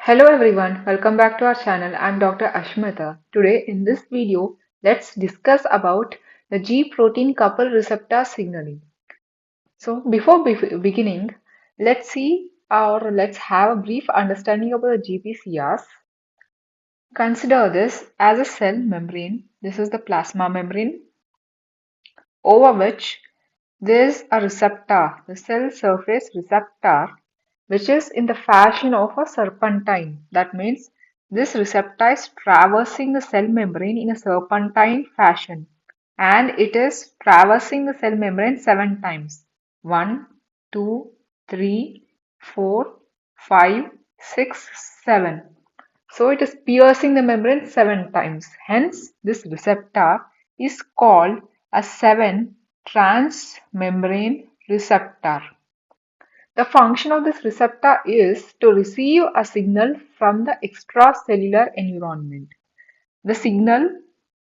Hello everyone, welcome back to our channel. I'm Dr. Ashmita. Today in this video, let's discuss about the G-protein coupled receptor signaling. So before beginning, let's see or let's have a brief understanding about the GPCRs. Consider this as a cell membrane. This is the plasma membrane over which there's a receptor, the cell surface receptor, which is in the fashion of a serpentine. That means this receptor is traversing the cell membrane in a serpentine fashion, and it is traversing the cell membrane 7 times. 1, 2, 3, 4, 5, 6, 7. So it is piercing the membrane 7 times. Hence, this receptor is called a 7 transmembrane receptor. The function of this receptor is to receive a signal from the extracellular environment. The signal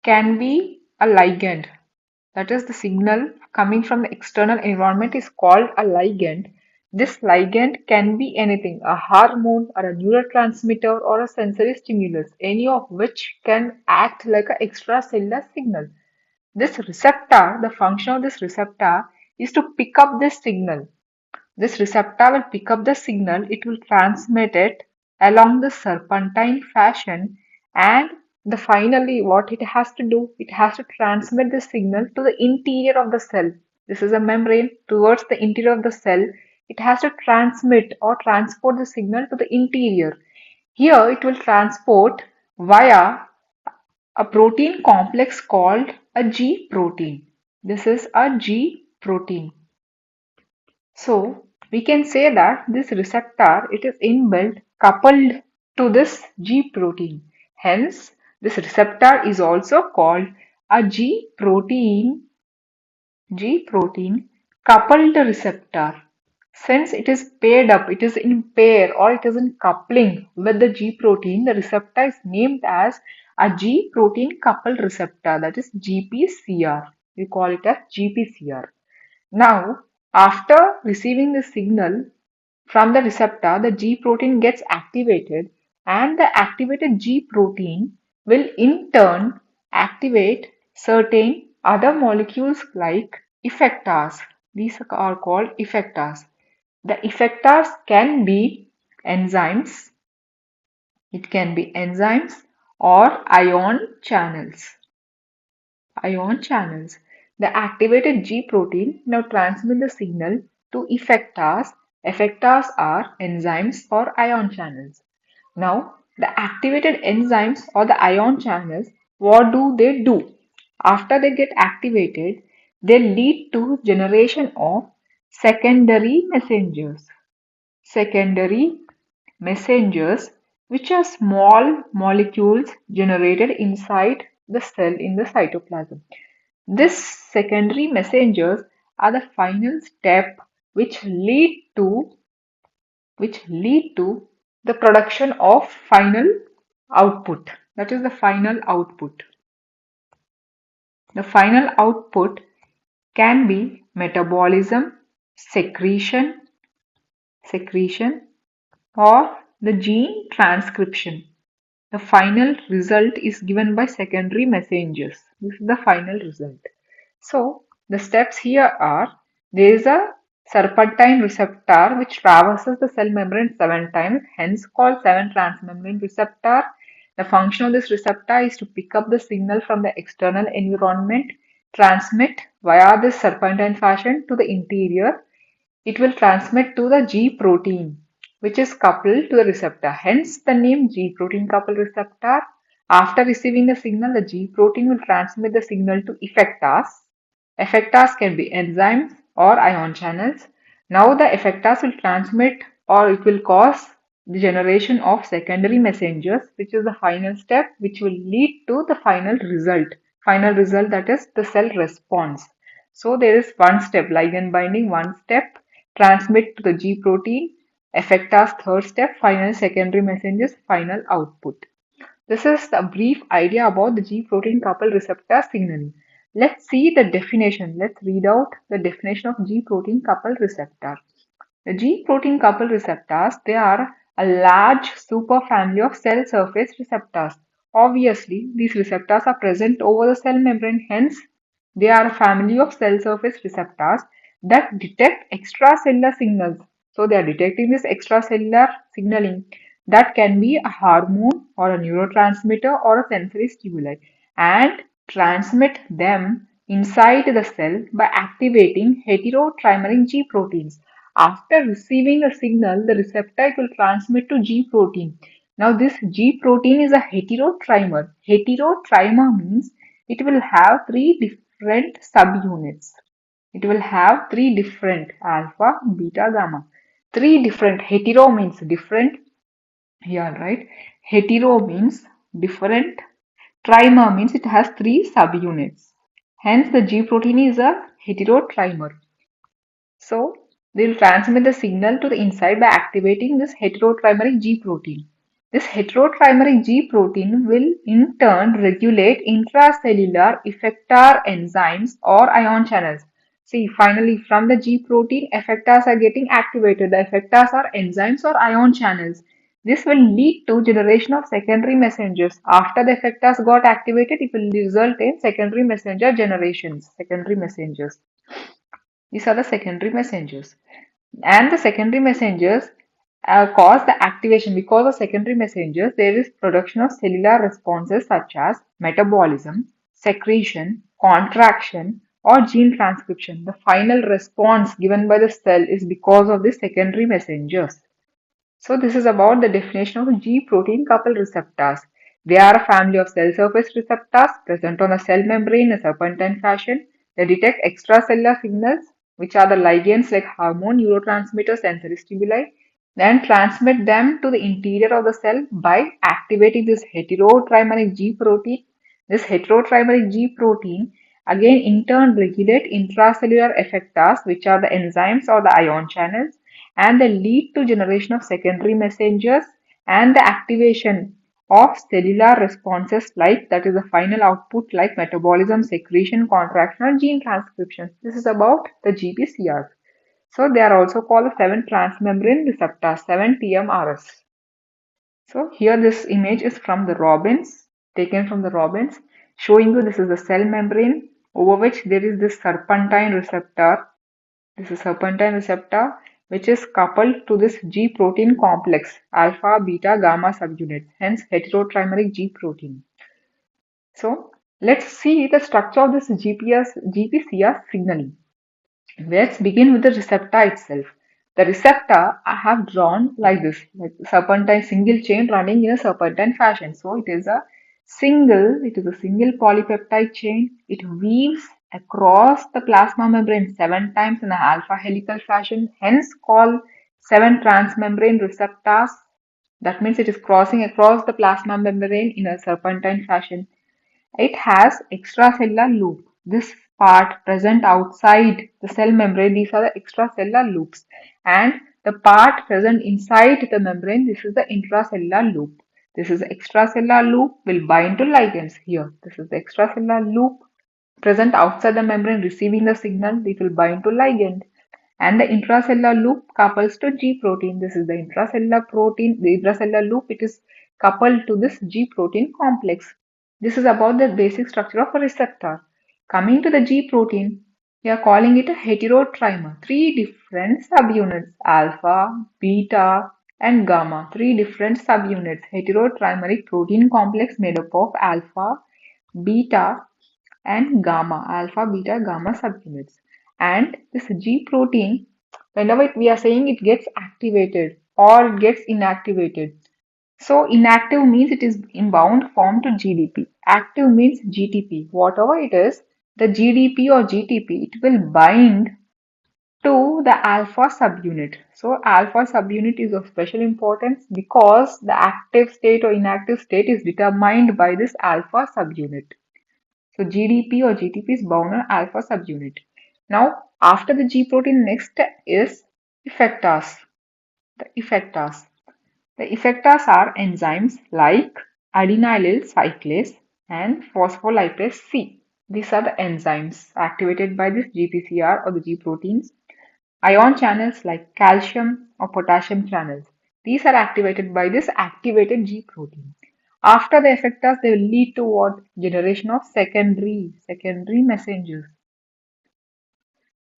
can be a ligand. That is, the signal coming from the external environment is called a ligand. This ligand can be anything, a hormone or a neurotransmitter or a sensory stimulus, any of which can act like an extracellular signal. This receptor, the function of this receptor is to pick up this signal. This receptor will pick up the signal, it will transmit it along the serpentine fashion, and finally what it has to do, it has to transmit the signal to the interior of the cell. This is a membrane towards the interior of the cell. It has to transmit or transport the signal to the interior. Here it will transport via a protein complex called a G protein. This is a G protein. So we can say that this receptor, it is inbuilt coupled to this G protein. Hence, this receptor is also called a G protein coupled receptor. Since it is paired up, it is in pair or it is in coupling with the G protein, the receptor is named as a G protein coupled receptor, that is GPCR. We call it as GPCR. Now, after receiving the signal from the receptor, the G protein gets activated, and the activated G protein will in turn activate certain other molecules like effectors. These are called effectors. The effectors can be enzymes, it can be enzymes or ion channels. Ion channels. The activated G protein now transmit the signal to effectors. Effectors are enzymes or ion channels. Now, the activated enzymes or the ion channels, what do they do? After they get activated, they lead to generation of secondary messengers. Secondary messengers, which are small molecules generated inside the cell in the cytoplasm. These secondary messengers are the final step which lead to the production of final output. That is the final output. The final output can be metabolism, secretion, secretion, or the gene transcription. The final result is given by secondary messengers. This is the final result. So the steps here are, there is a serpentine receptor which traverses the cell membrane 7 times, hence called 7 transmembrane receptor. The function of this receptor is to pick up the signal from the external environment, transmit via this serpentine fashion to the interior. It will transmit to the G protein, which is coupled to the receptor. Hence the name G protein coupled receptor. After receiving the signal, the G protein will transmit the signal to effectors. Effectors can be enzymes or ion channels. Now the effectors will transmit or it will cause the generation of secondary messengers, which is the final step which will lead to the final result. Final result, that is the cell response. So there is one step, ligand binding, one step, transmit to the G protein, effectors third step, final secondary messengers, final output. This is a brief idea about the G protein coupled receptor signaling. Let's see the definition. Let's read out the definition of G protein coupled receptor. The G protein coupled receptors, they are a large superfamily of cell surface receptors. Obviously, these receptors are present over the cell membrane, hence, they are a family of cell surface receptors that detect extracellular signals. So, they are detecting this extracellular signaling that can be a hormone or a neurotransmitter or a sensory stimuli and transmit them inside the cell by activating heterotrimeric G proteins. After receiving a signal, the receptor will transmit to G protein. Now, this G protein is a heterotrimer. Heterotrimer means it will have three different subunits. It will have three different alpha, beta, gamma. Three different. Hetero means different. Yeah, right. Hetero means different. Trimer means it has three subunits. Hence, the G protein is a heterotrimer. So, they will transmit the signal to the inside by activating this heterotrimeric G protein. This heterotrimeric G protein will in turn regulate intracellular effector enzymes or ion channels. See, finally, from the G protein, effectors are getting activated. The effectors are enzymes or ion channels. This will lead to generation of secondary messengers. After the effectors got activated, it will result in secondary messenger generations. Secondary messengers. These are the secondary messengers. And the secondary messengers cause the activation. Because of secondary messengers, there is production of cellular responses such as metabolism, secretion, contraction, or gene transcription. The final response given by the cell is because of the secondary messengers. So this is about the definition of G-protein coupled receptors. They are a family of cell surface receptors present on a cell membrane in a serpentine fashion. They detect extracellular signals, which are the ligands like hormone, neurotransmitters, sensory stimuli, then transmit them to the interior of the cell by activating this heterotrimeric G protein. This heterotrimeric G protein again in turn regulate intracellular effectors, which are the enzymes or the ion channels, and they lead to generation of secondary messengers and the activation of cellular responses like that is the final output like metabolism, secretion, contraction, and gene transcription. This is about the GPCRs. So they are also called the 7 transmembrane receptors, 7 TMRS. So here this image is from the Robbins, taken from the Robbins, showing you this is the cell membrane over which there is this serpentine receptor. This is serpentine receptor which is coupled to this G protein complex, alpha, beta, gamma subunits, hence heterotrimeric G protein. So let's see the structure of this GPCR signaling. Let's begin with the receptor itself. The receptor I have drawn like this, like serpentine single chain running in a serpentine fashion. So it is a single polypeptide chain. It weaves across the plasma membrane 7 times in an alpha helical fashion, hence called 7 transmembrane receptors. That means it is crossing across the plasma membrane in a serpentine fashion. It has extracellular loop. This part present outside the cell membrane, these are the extracellular loops. And the part present inside the membrane, this is the intracellular loop. This is the extracellular loop will bind to ligands here. This is the extracellular loop present outside the membrane receiving the signal, it will bind to ligand. And the intracellular loop couples to G protein. This is the intracellular protein, the intracellular loop, it is coupled to this G protein complex. This is about the basic structure of a receptor. Coming to the G protein, we are calling it a heterotrimer. Three different subunits, alpha, beta, and gamma. Three different subunits. Heterotrimeric protein complex made up of alpha, beta, and gamma, alpha, beta, gamma subunits. And this G protein, whenever we are saying it gets activated or it gets inactivated. So inactive means it is in bound form to GDP. Active means GTP. Whatever it is, the GDP or GTP, it will bind to the alpha subunit. So alpha subunit is of special importance because the active state or inactive state is determined by this alpha subunit. So GDP or GTP is bound on alpha subunit. Now, after the G protein, next is effectors. The effectors. The effectors are enzymes like adenylyl cyclase and phospholipase C. These are the enzymes activated by this GPCR or the G proteins. Ion channels like calcium or potassium channels. These are activated by this activated G protein. After the effectors, they will lead to what? Generation of secondary messengers.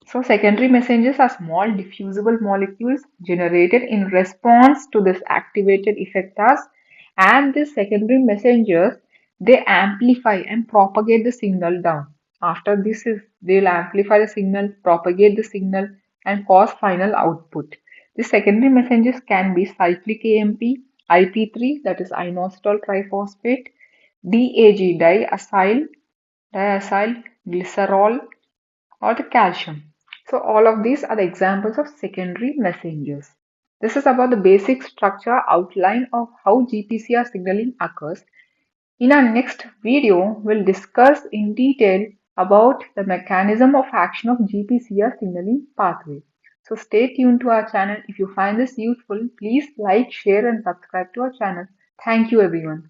So secondary messengers are small diffusible molecules generated in response to this activated effectors, and these secondary messengers, they amplify and propagate the signal down. After this is they'll amplify the signal, propagate the signal, and cause final output. The secondary messengers can be cyclic AMP, IP3, that is inositol triphosphate, DAG diacyl glycerol, or the calcium. So all of these are the examples of secondary messengers. This is about the basic structure outline of how GPCR signaling occurs. In our next video, we'll discuss in detail about the mechanism of action of GPCR signaling pathway. So stay tuned to our channel. If you find this useful, please like, share and subscribe to our channel. Thank you everyone.